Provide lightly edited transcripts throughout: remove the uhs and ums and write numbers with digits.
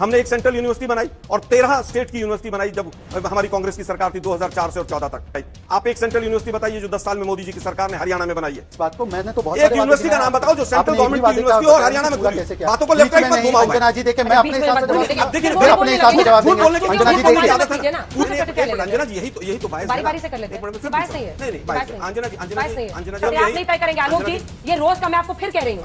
हमने एक central university बनाई और 13 स्टेट की यूनिवर्सिटी बनाई जब हमारी कांग्रेस की सरकार थी 2004 से और 14 तक। आप एक सेंट्रल यूनिवर्सिटी बताइए जो 10 साल में मोदी जी की सरकार ने हरियाणा में बनाई है। इस बात को मैंने तो बहुत एक यूनिवर्सिटी का नाम बताओ जो सेंट्रल गवर्नमेंट की यूनिवर्सिटी और हरियाणा में खुली। बातों को लेफ्ट राइट मत घुमाओ। अंजना जी देखिए, मैं अपने हिसाब से जवाब अब देखिए अपने हिसाब से जवाब देंगे। अंजना जी देखिए, अंजना जी यही तो बात बारी बारी से कर लेते हैं। बात नहीं है, नहीं अंजना जी अंजना जी आप नहीं तय करेंगे आलोक जी, ये रोज का मैं आपको फिर कह रही हूँ।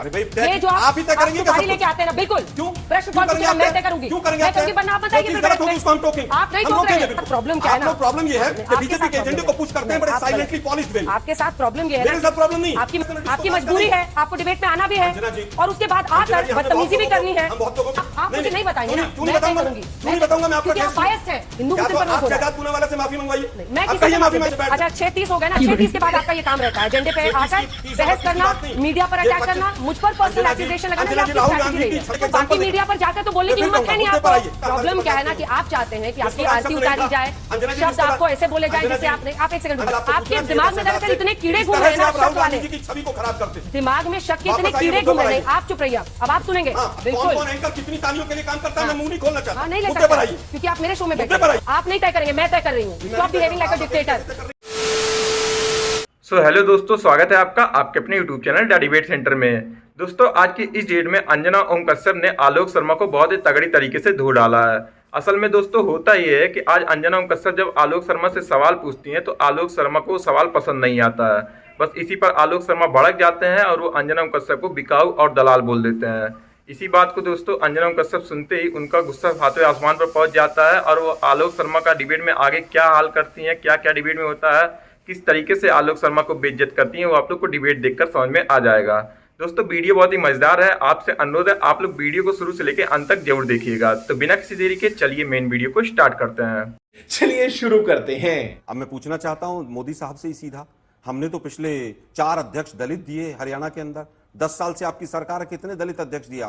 ये जो आप ही तय करेंगे गाड़ी लेके आते हैं ना, बिल्कुल क्यों प्रश्न कौन पूछेगा, मैं तय करूंगी। क्यों करेंगे आप बताइए उसको हम टोकेंगे। आप नहीं टोक रहे हैं। प्रॉब्लम क्या है ना, प्रॉब्लम ये है कि बीजेपी के एजेंडे को पुश करते हैं बड़े साइलेंटली पॉलिश्ड वे में। आपके साथ प्रॉब्लम ये है, मेरे साथ प्रॉब्लम नहीं, आपकी मजबूरी है, आपको डिबेट में आना भी है और उसके बाद आकर बदतमीजी भी करनी है। आप मुझे नहीं बताएंगे ना, मैं तय करूंगी। नहीं बताऊंगा मैं आपको, क्या बायस्ड है हिंदू मुस्लिम पर रोक आजाद पुणे वाले से माफी मंगवाइए। मैं किसी माफी मांग। अच्छा 6:30 हो गया ना, 6:30 के बाद आपका ये काम रहता है एजेंडे पे आकर बहस करना, मीडिया पर अटैक करना, मुझ पर पर्सनल एक्यूजेशन लगाना, बाकी मीडिया पर जाकर तो बोलने की हिम्मत है नहीं आपको। प्रॉब्लम क्या है ना कि आप चाहते हैं कि आपकी आरती उतारी जाए, शब्द आपको ऐसे बोले जाए जिससे आपने आप एक सेकंड, आपके दिमाग में दरअसल इतने कीड़े घूम रहे हैं ना, शब्द वाले छवि को खराब करते हैं। दिमाग में शक के इतने कीड़े घूम रहे हैं। आप चुप रहिए, अब आप सुनेंगे। बिल्कुल कौन एंकर कितनी तालियों के लिए काम करता है मैं मुंह नहीं खोलना चाहता। नहीं ले सकते क्योंकि आप मेरे शो में बैठे, आप नहीं तय करेंगे, मैं तय कर रही हूँ। Stop behaving like a dictator. So hello दोस्तों, स्वागत है आपका आपके अपने YouTube channel the debate centre में। दोस्तों आज की इस डेट में अंजना ओम कश्यप ने आलोक शर्मा को बहुत ही तगड़ी तरीके से धो डाला है। असल में दोस्तों होता ये है कि आज अंजना ओम कश्यप जब आलोक शर्मा से सवाल पूछती हैं तो आलोक शर्मा को सवाल पसंद नहीं आता है। बस इसी पर आलोक शर्मा भड़क जाते हैं और वो अंजना ओम कश्यप को बिकाऊ और दलाल बोल देते हैं। इसी बात को दोस्तों अंजना ओम कश्यप सुनते ही उनका गुस्सा हाथों आसमान पर पहुंच जाता है और वो आलोक शर्मा का डिबेट में आगे क्या हाल करती हैं, क्या क्या डिबेट में होता है, किस तरीके से आलोक शर्मा को बेइज्जत करती हैं, वो आप लोग को डिबेट देखकर समझ में आ जाएगा। दोस्तों वीडियो बहुत ही मजेदार है, आपसे अनुरोध है आप लोग वीडियो को शुरू से लेकर अंत तक जरूर देखिएगा। तो बिना किसी देरी के चलिए मेन वीडियो को स्टार्ट करते हैं। चलिए शुरू करते हैं। अब मैं पूछना चाहता हूं मोदी साहब से ही सीधा, हमने तो पिछले 4 अध्यक्ष दलित दिए हरियाणा के अंदर। 10 साल से आपकी सरकार है, कितने दलित अध्यक्ष दिए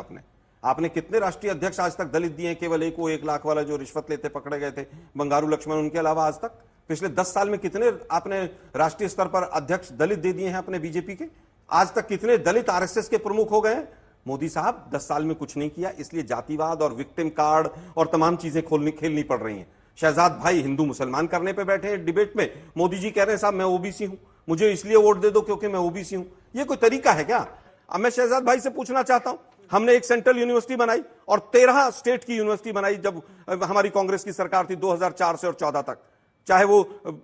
आपने कितने राष्ट्रीय अध्यक्ष आज तक दलित दिए? केवल एक वो 1 लाख वाला जो रिश्वत लेते पकड़े गए थे बंगारू लक्ष्मण, उनके अलावा आज तक पिछले 10 साल में कितने आपने राष्ट्रीय स्तर पर अध्यक्ष दलित दे दिए हैं अपने बीजेपी के? आज तक कितने दलित आरएसएस के प्रमुख हो गए हैं? मोदी साहब 10 साल में कुछ नहीं किया, इसलिए जातिवाद और विक्टिम कार्ड और तमाम चीजें खेलनी पड़ रही हैं। शहजाद भाई हिंदू मुसलमान करने पे बैठे हैं डिबेट में, मोदी जी कह रहे हैं साहब मैं ओबीसी हूं, मुझे इसलिए वोट दे दो क्योंकि मैं ओबीसी हूं। ये कोई तरीका है क्या? अब मैं शहजाद भाई से पूछना चाहता हूं, हमने एक सेंट्रल यूनिवर्सिटी बनाई और 13 स्टेट की यूनिवर्सिटी बनाई जब हमारी कांग्रेस की सरकार थी 2004 से और 14 तक। चाहे वो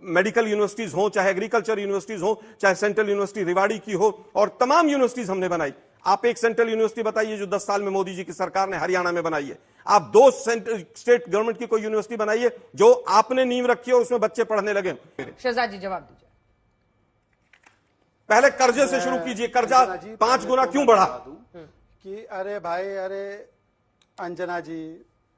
मेडिकल यूनिवर्सिटीज हो, चाहे एग्रीकल्चर यूनिवर्सिटीज हो, चाहे सेंट्रल यूनिवर्सिटी रेवाड़ी की हो, और तमाम यूनिवर्सिटीज हमने बनाई। आप एक सेंट्रल यूनिवर्सिटी बताइए जो 10 साल में मोदी जी की सरकार ने हरियाणा में बनाई है। आप 2 स्टेट गवर्नमेंट की कोई यूनिवर्सिटी बनाइए जो आपने नींव रखी है और उसमें बच्चे पढ़ने लगे। शहजाद जी जवाब दीजिए। पहले कर्जे से शुरू कीजिए, कर्जा 5 गुना क्यों बढ़ा? कि अरे भाई, अरे अंजना जी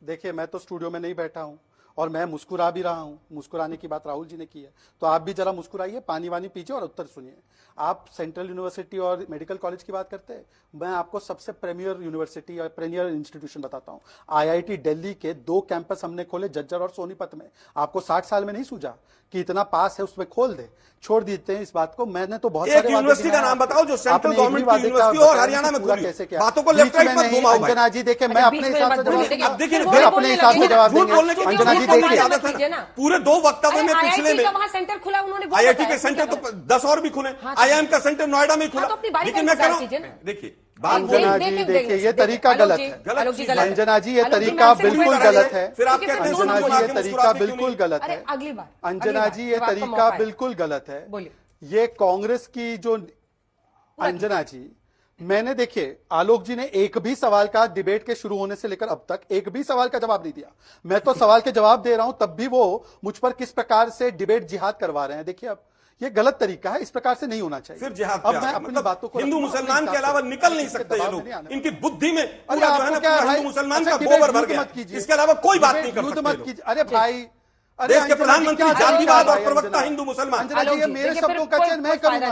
देखिए, मैं तो स्टूडियो में नहीं बैठा हूं और मैं मुस्कुरा भी रहा हूं। मुस्कुराने की बात राहुल जी ने की है, तो आप भी जरा मुस्कुराइए, पानी वानी पीजिए और उत्तर सुनिए। आप सेंट्रल यूनिवर्सिटी और मेडिकल कॉलेज की बात करते हैं, मैं आपको सबसे प्रीमियर यूनिवर्सिटी और प्रीमियर इंस्टीट्यूशन बताता हूं। आईआईटी दिल्ली के 2 कैंपस हमने खोले, झज्जर और सोनीपत में। आपको 60 साल में नहीं सूझा कि इतना पास है उसमें खोल दे? छोड़ देते हैं इस बात को। मैंने तो बहुत एक यूनिवर्सिटी का नाम बताओ जो सेंट्रल गवर्नमेंट की यूनिवर्सिटी और हरियाणा में खुली। बातों को लेफ्ट राइट मत घुमाओ। अंजना जी देखिए, मैं अपने हिसाब से जवाब देंगे, अब देखिए अपने हिसाब से जवाब देंगे। अंजना जी देखिए, पूरे 2 वक्तव्य में पिछले में वहां सेंटर खुला, उन्होंने आईआईटी के सेंटर तो 10 और भी खुले, आईआईएम का सेंटर नोएडा में खुला। लेकिन मैं कह रहा हूं देखिए, अंजना जी देखिए, ये तरीका गलत है। अंजना जी ये तरीका बिल्कुल गलत है। फिर आप कहते हैं अंजना जी ये तरीका बिल्कुल गलत है। अगली बार अंजना जी ये तरीका बिल्कुल गलत है। ये कांग्रेस की जो अंजना जी, मैंने देखिए आलोक जी ने एक भी सवाल का डिबेट के शुरू होने से लेकर अब तक एक भी सवाल का जवाब नहीं दिया। मैं तो सवाल के जवाब दे रहा हूं, तब भी वो मुझ पर किस प्रकार से डिबेट जिहाद करवा रहे हैं। देखिए अब ये गलत तरीका है, इस प्रकार से नहीं होना चाहिए। फिर जिहाद अब मैं अपनी बातों को हिंदू मुसलमान के अलावा निकल नहीं सकते ये लोग। इनकी बुद्धि में पूरा जो है ना हिंदू मुसलमान का गोबर भर गया, इसके अलावा कोई बात नहीं कर सकते। अरे भाई, देश के प्रधानमंत्री जातिवाद और प्रवक्ता हिंदू मुसलमान। ये मेरे शब्दों का चयन मैं करूंगा।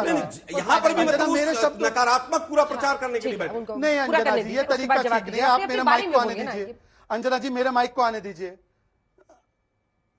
यहाँ पर भी मतलब नकारात्मक पूरा प्रचार करने के लिए बैठे। नहीं अंजना जी, ये तरीका ठीक नहीं है। आप मेरे माइक को आने दीजिए। अंजना जी मेरे माइक को आने दीजिए।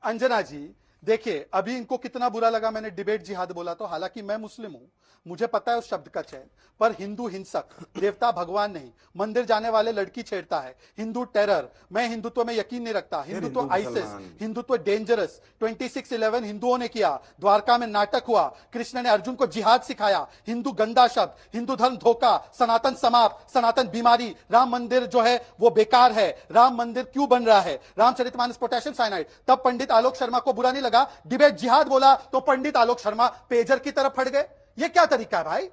अंजना जी देखिए अभी इनको कितना बुरा लगा मैंने डिबेट जिहाद बोला तो, हालांकि मैं मुस्लिम हूं, मुझे पता है उस शब्द का चयन, पर हिंदू हिंसक, देवता भगवान नहीं, मंदिर जाने वाले लड़की छेड़ता है, हिंदू टेरर, मैं हिंदुत्व में यकीन नहीं रखता, हिंदुत्व आइसिस, हिंदुत्व डेंजरस, 26/11 हिंदुओं ने किया, द्वारका में नाटक हुआ, कृष्ण ने अर्जुन को जिहाद सिखाया, हिंदू गंदा शब्द, हिंदू धर्म धोखा, सनातन समाप्त, सनातन बीमारी, राम मंदिर जो है वो बेकार है, राम मंदिर क्यों बन रहा है, रामचरितमानस पोटेशियम साइनाइड, तब पंडित आलोक शर्मा को बुरा नहीं लगा, डिबेट जिहाद बोला तो पंडित आलोक शर्मा पेजर की तरफ हट गए। ये क्या तरीका है भाई,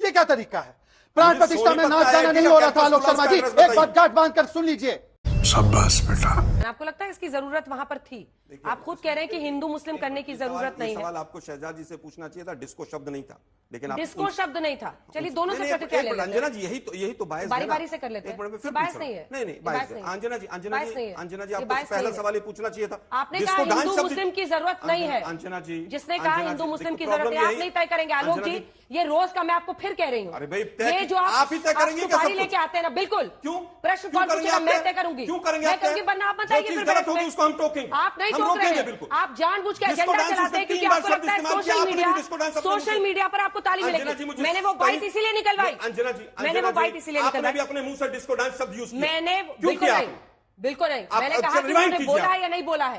ये क्या तरीका है? प्राण प्रतिष्ठा में नाच गाना नहीं हो रहा था आलोक शर्मा जी, एक बात गांठ बांधकर सुन लीजिए। शाबाश बेटा। आपको लगता है इसकी जरूरत वहां पर थी? आप खुद कह रहे हैं कि हिंदू मुस्लिम करने की जरूरत नहीं है। सवाल आपको शहजाद जी से पूछना चाहिए था, डिस्को शब्द नहीं था, लेकिन आप डिस्को शब्द नहीं था। चलिए दोनों से प्रतिक्रिया ले लेते हैं। अंजना जी यही तो बायस बारी बारी से कर लेते हैं। बायस नहीं है, नहीं बायस है। अंजना जी आपको पहला सवाल ये पूछना चाहिए था। आपने कहा हिंदू मुस्लिम की जरूरत नहीं है। अंजना जी जिसने कहा हिंदू मुस्लिम की जरूरत है, आप नहीं तय करेंगे आलोक जी, ये रोज का मैं आपको फिर कह रही हूँ। अरे भाई ये जो आप ही तय करेंगे सुपारी लेके आते हैं ना, बिल्कुल क्यों प्रश्न कौन पूछेगा? मैं तय करूंगी। क्यों करेंगे? मैं करूंगी, वरना आप बताइए फिर गलत होगी उसको हम टोकेंगे। आप नहीं टोक रहे हैं, आप जानबूझ के एजेंडा चलाते हैं क्योंकि आपको लगता है सोशल मीडिया पर आपको ताली मिलेगी। मैंने वो बाइट इसीलिए निकलवाई, अंजना जी मैंने वो बाइट इसीलिए निकलवाई। भी अपने मुंह से डिस्को डांस शब्द यूज किया, मैंने बिल्कुल नहीं, बिल्कुल नहीं। मैंने कहा कि उन्होंने बोला है या नहीं बोला है,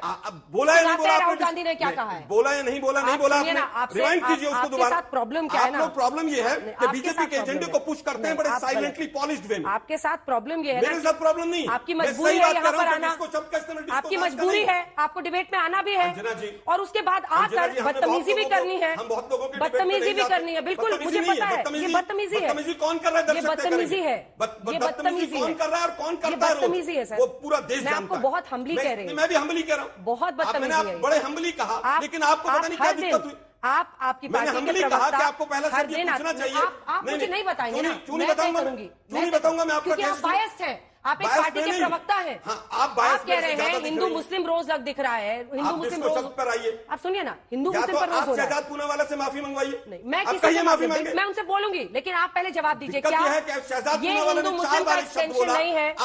बोला है नहीं बोला, राहुल गांधी ने क्या कहा है, बोला है नहीं बोला, नहीं बोला आपने, रिवाइंड कीजिए उसको दोबारा। प्रॉब्लम क्या है ना, प्रॉब्लम ये है कि बीजेपी के एजेंडे को पुश करते हैं बड़े साइलेंटली पॉलिश्ड वे में। आपके साथ प्रॉब्लम ये है, मेरे साथ प्रॉब्लम नहीं, आपकी मजबूरी है यहाँ पर आना, आपकी मजबूरी है, आपको डिबेट में आना भी है, और उसके बाद आकर बदतमीजी भी करनी है, बदतमीजी भी करनी है। बिल्कुल मुझे पता है ये बदतमीजी है, कौन कर रहा है, ये बदतमीजी है, ये बदतमीजी कौन कर रहा है और कौन करता है, बदतमीजी है सर, वो पूरा देश जानता है। बहुत हम्बली कह रही हूँ, मैं भी हम्बली कह रहा हूँ, बहुत बदतमीजी है। बड़े हम्बली कहा, लेकिन आपको पता नहीं क्या दिक्कत हुई। आपकी पार्टी के प्रवक्ता कि आपको पहला हर शब्द दिन पूछना चाहिए। आप मुझे नहीं बताएंगे ना, क्यों नहीं बताऊंगा, क्यों नहीं बताऊंगा मैं आपका, क्योंकि आप बायस्ड हैं, आप एक पार्टी के प्रवक्ता हैं। आप कह रहे हैं हिंदू मुस्लिम रोज दिख रहा है, हिंदू मुस्लिम रोज पर आइए। आप सुनिए ना, हिंदू मुस्लिम पर रोज हो रहा है। शहजाद पूना वाला से माफी मंगवाइए। नहीं, मैं किसी से माफी मांगे, मैं उनसे बोलूंगी, लेकिन आप पहले जवाब दीजिए, क्या ये हिंदू मुस्लिम का एक्सटेंशन नहीं है?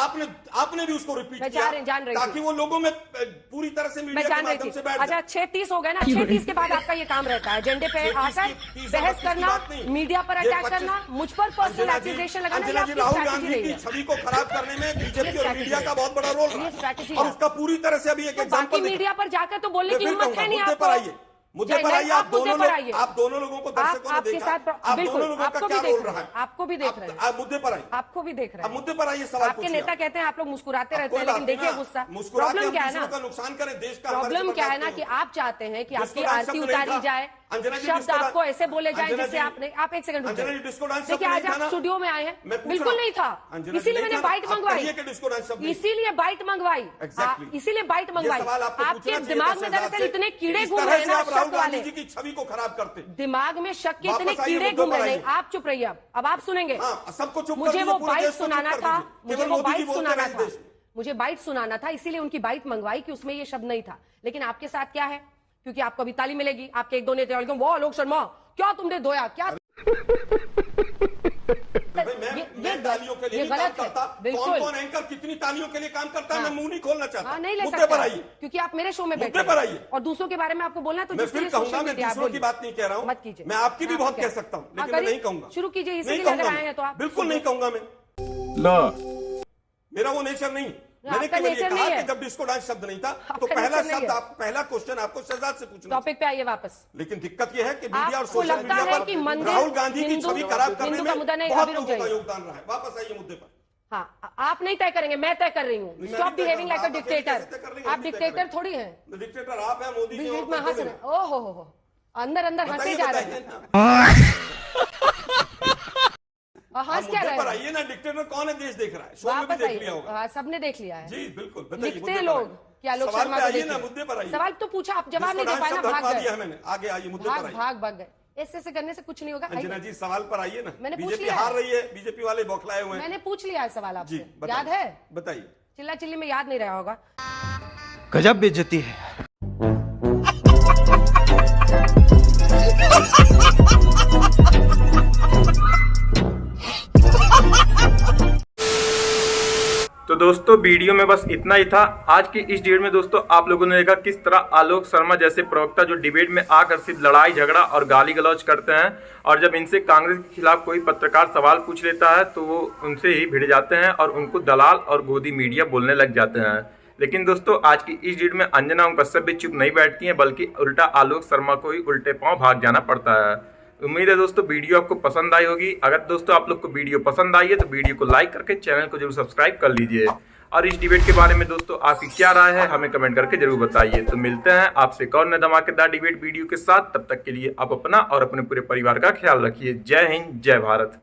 आपने भी उसको रिपीट मैं किया, जान रही ताकि वो लोगों में पूरी तरह से मीडिया के माध्यम से बैठ जाए। अच्छा 6:30 हो गए ना, 6:30 के बाद आपका ये काम रहता है, एजेंडे पे आकर बहस करना, मीडिया पर अटैक करना, मुझ पर पर्सनल एक्यूजेशन लगाना, ये आपकी राहुल स्ट्रैटेजी गांधी रही की है। छवि को खराब करने में बीजेपी और मीडिया का बहुत बड़ा रोल रहा ये स्ट्रैटेजी है, और है। उसका पूरी तरह से अभी एक तो बाकी एग्जांपल मीडिया पर जाकर तो बोलने की हिम्मत है नहीं आपको। मुद्दे पर आइए, आप दोनों लोगों को दर्शकों ने देखा, आप दोनों लोगों का क्या रोल रहा है, आपको भी देख रहे हैं, आप मुद्दे पर आइए, आपको भी देख रहे हैं, मुद्दे पर आइए। सवाल आपके नेता कहते हैं आप लोग मुस्कुराते रहते हैं, लेकिन देखिए गुस्सा। प्रॉब्लम क्या है ना, नुकसान करें देश का, प्रॉब्लम क्या है ना कि आप चाहते हैं कि आपकी आरती उतारी जाए, शब्द आपको ऐसे बोले जाए जिससे आप एक सेकंड देखिए, आज आप स्टूडियो में आए हैं, बिल्कुल नहीं था, इसीलिए मैंने बाइट मंगवाई, इसीलिए बाइट मंगवाई, इसीलिए बाइट मंगवाई। आपके दिमाग में दरअसल इतने कीड़े घूम रहे हैं ना, शक वाले की छवि को खराब करते, दिमाग में शक के इतने कीड़े घूम रहे हैं। आप चुप रहिए, अब आप सुनेंगे। सबको चुप, मुझे वो बाइट सुनाना था, मुझे वो बाइट सुनाना था, मुझे बाइट सुनाना था, इसीलिए उनकी बाइट मंगवाई कि उसमें ये शब्द नहीं था। लेकिन आपके साथ क्या है, क्योंकि आपको अभी ताली मिलेगी, आपके एक दो नेता वो आलोक शर्मा क्या तुमने धोया, क्या मैं तालियों के लिए गलत करता, कौन एंकर कितनी तालियों के लिए काम करता है, मैं मुंह नहीं खोलना चाहता। नहीं ले मुद्दे पर आइए, क्योंकि आप मेरे शो में बैठे मुद्दे पर आइए, और दूसरों के बारे में आपको बोलना है तो मैं फिर कहूंगा, मैं दूसरों की बात नहीं कह रहा हूं, मत कीजिए। मैं आपकी भी बहुत कह सकता हूं, लेकिन मैं नहीं कहूंगा। शुरू कीजिए, इसीलिए अगर आए हैं तो आप बिल्कुल नहीं कहूंगा मैं, मेरा वो नेचर नहीं। मैंने केवल ये कहा कि जब डिस्को डांस शब्द नहीं था तो पहला शब्द, पहला क्वेश्चन आपको शहजाद से पूछना। टॉपिक पे आइए वापस। लेकिन दिक्कत यह है कि मीडिया और सोशल लगता मीडिया है पर कि मंदिर राहुल गांधी की छवि खराब करने हिंदू का मुद्दा में नहीं, बहुत अभी रुक लोगों का जाइए। योगदान रहा है। वापस आइए मुद्दे पर। हाँ, आप नहीं तय करेंगे, मैं तय कर रही हूँ। Stop behaving like a dictator. आप डिक्टेटर थोड़ी हैं, डिक्टेटर आप हैं, मोदी जी बीच में हंस रहे। ओहो, अंदर अंदर हंसे जा रहे हैं, हंस क्या रहे हैं? आइए ना, डिक्टेटर कौन है देश देख रहा है, शो में भी देख लिया होगा। सबने देख लिया है जी बिल्कुल। लिखते लोग क्या लोग शर्मा को आइए ना, मुद्दे पर आइए। सवाल तो पूछा, आप जवाब नहीं दे पाए ना, भाग गए। मैंने आगे आइए, मुद्दे पर आइए। भाग गए, ऐसे करने से कुछ नहीं होगा। अंजना जी सवाल पर आइए ना, मैंने पूछ बीजेपी लिया हार रही है, बीजेपी वाले बौखलाए हुए हैं। मैंने पूछ लिया है सवाल आपसे, जी याद है? बताइए। चिल्ला चिल्ली में याद नहीं रहा होगा। गजब बेइज्जती है। तो तो दोस्तों वीडियो में बस इतना ही था। आज की इस डेट में दोस्तों आप लोगों ने देखा किस तरह आलोक शर्मा जैसे प्रवक्ता जो डिबेट में आकर सिर्फ लड़ाई झगड़ा और गाली गलौज करते हैं, और जब इनसे कांग्रेस के खिलाफ कोई पत्रकार सवाल पूछ लेता है तो वो उनसे ही भिड़ जाते हैं और उनको दलाल और गोदी मीडिया बोलने लग जाते हैं। लेकिन दोस्तों आज की इस डेट में अंजना ओम कश्यप भी चुप नहीं बैठती हैं, बल्कि उल्टा आलोक शर्मा को ही उल्टे पांव भाग जाना पड़ता है। उम्मीद है दोस्तों वीडियो आपको पसंद आई होगी। अगर दोस्तों आप लोग को वीडियो पसंद आई है तो वीडियो को लाइक करके चैनल को जरूर सब्सक्राइब कर लीजिए, और इस डिबेट के बारे में दोस्तों आपकी क्या राय है हमें कमेंट करके जरूर बताइए। तो मिलते हैं आपसे एक और नए धमाकेदार डिबेट वीडियो के साथ। तब तक के लिए आप अपना और अपने पूरे परिवार का ख्याल रखिए। जय हिंद, जय भारत।